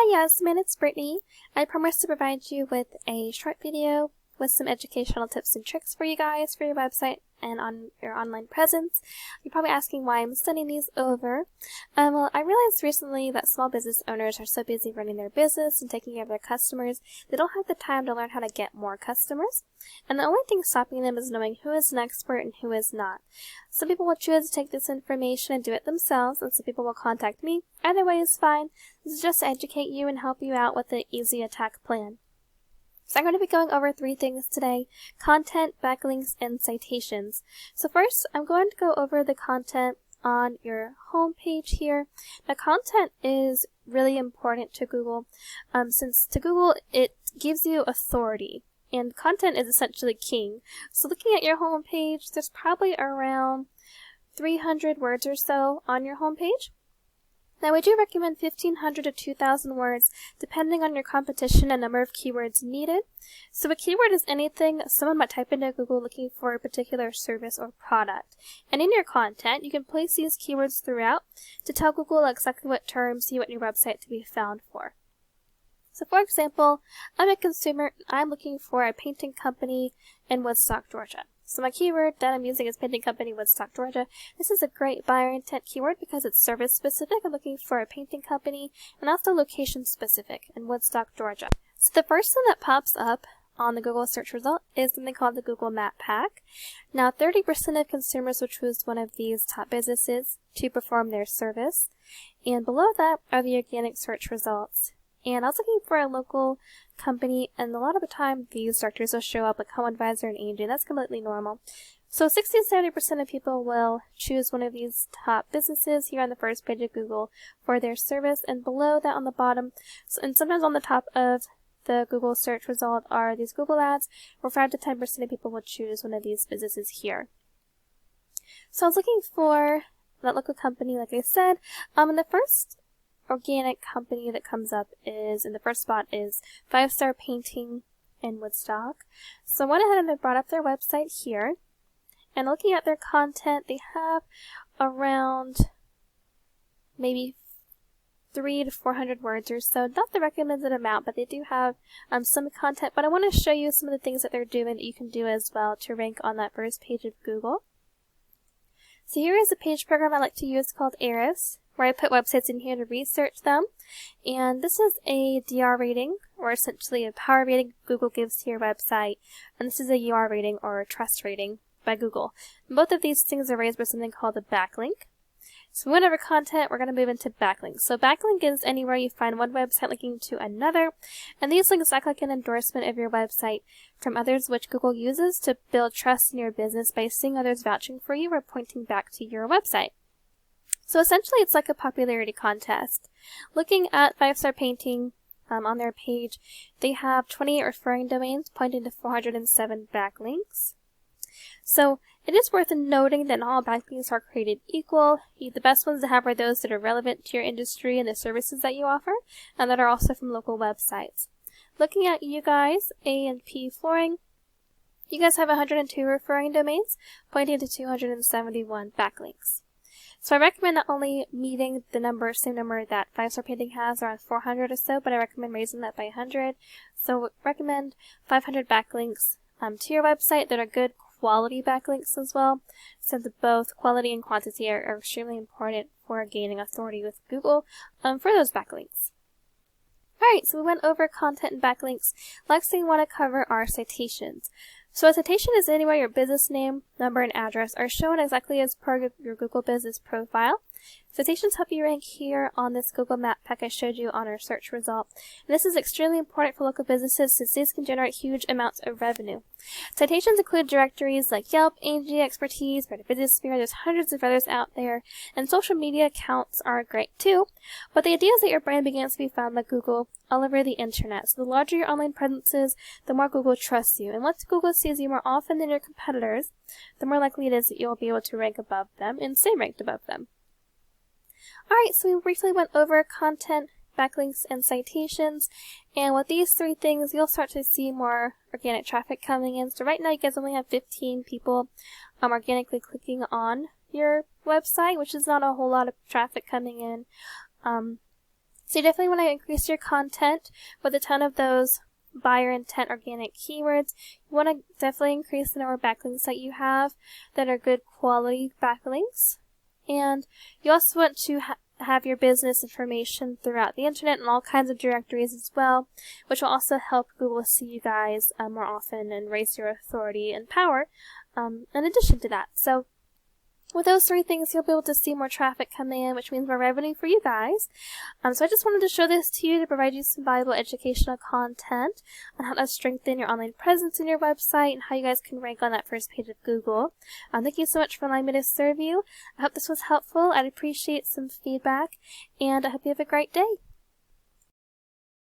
yes, my name is Brittany. I promise to provide you with a short video with some educational tips and tricks for you guys for your website and on your online presence. You're probably asking why I'm sending these over. Well, I realized recently that small business owners are so busy running their business and taking care of their customers, they don't have the time to learn how to get more customers. And the only thing stopping them is knowing who is an expert and who is not. Some people will choose to take this information and do it themselves, and some people will contact me. Either way is fine. This is just to educate you and help you out with the easy attack plan. So I'm going to be going over 3 things today: content, backlinks, and citations. So first, I'm going to go over the content on your home page here. Now, content is really important to Google, since to Google it gives you authority, and content is essentially king. So looking at your home page, there's probably around 300 words or so on your home page. Now, we do recommend 1,500 to 2,000 words, depending on your competition and number of keywords needed. So a keyword is anything someone might type into Google looking for a particular service or product. And in your content, you can place these keywords throughout to tell Google exactly what terms you want your website to be found for. So for example, I'm a consumer, I'm looking for a painting company in Woodstock, Georgia. So my keyword that I'm using is painting company Woodstock, Georgia. This is a great buyer intent keyword because it's service specific. I'm looking for a painting company and also location specific in Woodstock, Georgia. So the first thing that pops up on the Google search result is something called the Google Map Pack. Now 30% of consumers will choose one of these top businesses to perform their service. And below that are the organic search results. And I was looking for a local company, and a lot of the time these directories will show up like Home Advisor and Angie, and that's completely normal. So 60-70% of people will choose one of these top businesses here on the first page of Google for their service, and below that on the bottom, and sometimes on the top of the Google search result are these Google ads, where 5-10% of people will choose one of these businesses here. So I was looking for that local company, like I said, and the first organic company that comes up is, in the first spot, is 5 Star Painting in Woodstock. So I went ahead and I brought up their website here, and looking at their content, they have around maybe 300 to 400 words or so. Not the recommended amount, but they do have some content. But I want to show you some of the things that they're doing that you can do as well to rank on that first page of Google. So here is a page program I like to use called Eris, where I put websites in here to research them. And this is a DR rating, or essentially a power rating Google gives to your website. And this is a UR rating, or a trust rating, by Google. And both of these things are raised by something called a backlink. So we went over content, we're going to move into backlinks. So backlink is anywhere you find one website linking to another, and these links act like an endorsement of your website from others, which Google uses to build trust in your business by seeing others vouching for you or pointing back to your website. So essentially it's like a popularity contest. Looking at 5 Star Painting on their page, they have 28 referring domains pointing to 407 backlinks. So it is worth noting that not all backlinks are created equal. The best ones to have are those that are relevant to your industry and the services that you offer, and that are also from local websites. Looking at you guys, A&P Flooring, you guys have 102 referring domains pointing to 271 backlinks. So I recommend not only meeting the same number that 5 Star Painting has, around 400 or so, but I recommend raising that by 100. So recommend 500 backlinks to your website that are good quality backlinks as well, since both quality and quantity are extremely important for gaining authority with Google for those backlinks. Alright, so we went over content and backlinks. Next thing we want to cover are citations. So a citation is anywhere your business name, number, and address are shown exactly as per your Google business profile. Citations help you rank here on this Google Map Pack I showed you on our search result. And this is extremely important for local businesses since these can generate huge amounts of revenue. Citations include directories like Yelp, Angie, Expertise, Better Business Sphere. There's hundreds of others out there, and social media accounts are great too. But the idea is that your brand begins to be found by Google all over the internet. So the larger your online presence is, the more Google trusts you. And once Google sees you more often than your competitors, the more likely it is that you'll be able to rank above them and stay ranked above them. Alright, so we briefly went over content, backlinks, and citations, and with these 3 things, you'll start to see more organic traffic coming in. So right now, you guys only have 15 people organically clicking on your website, which is not a whole lot of traffic coming in. So you definitely want to increase your content with a ton of those buyer intent organic keywords. You want to definitely increase the number of backlinks that you have that are good quality backlinks. And you also want to have your business information throughout the internet and all kinds of directories as well, which will also help Google see you guys more often and raise your authority and power in addition to that. So with those three things, you'll be able to see more traffic coming in, which means more revenue for you guys. So I just wanted to show this to you to provide you some valuable educational content on how to strengthen your online presence in your website and how you guys can rank on that first page of Google. Thank you so much for allowing me to serve you. I hope this was helpful. I'd appreciate some feedback, and I hope you have a great day.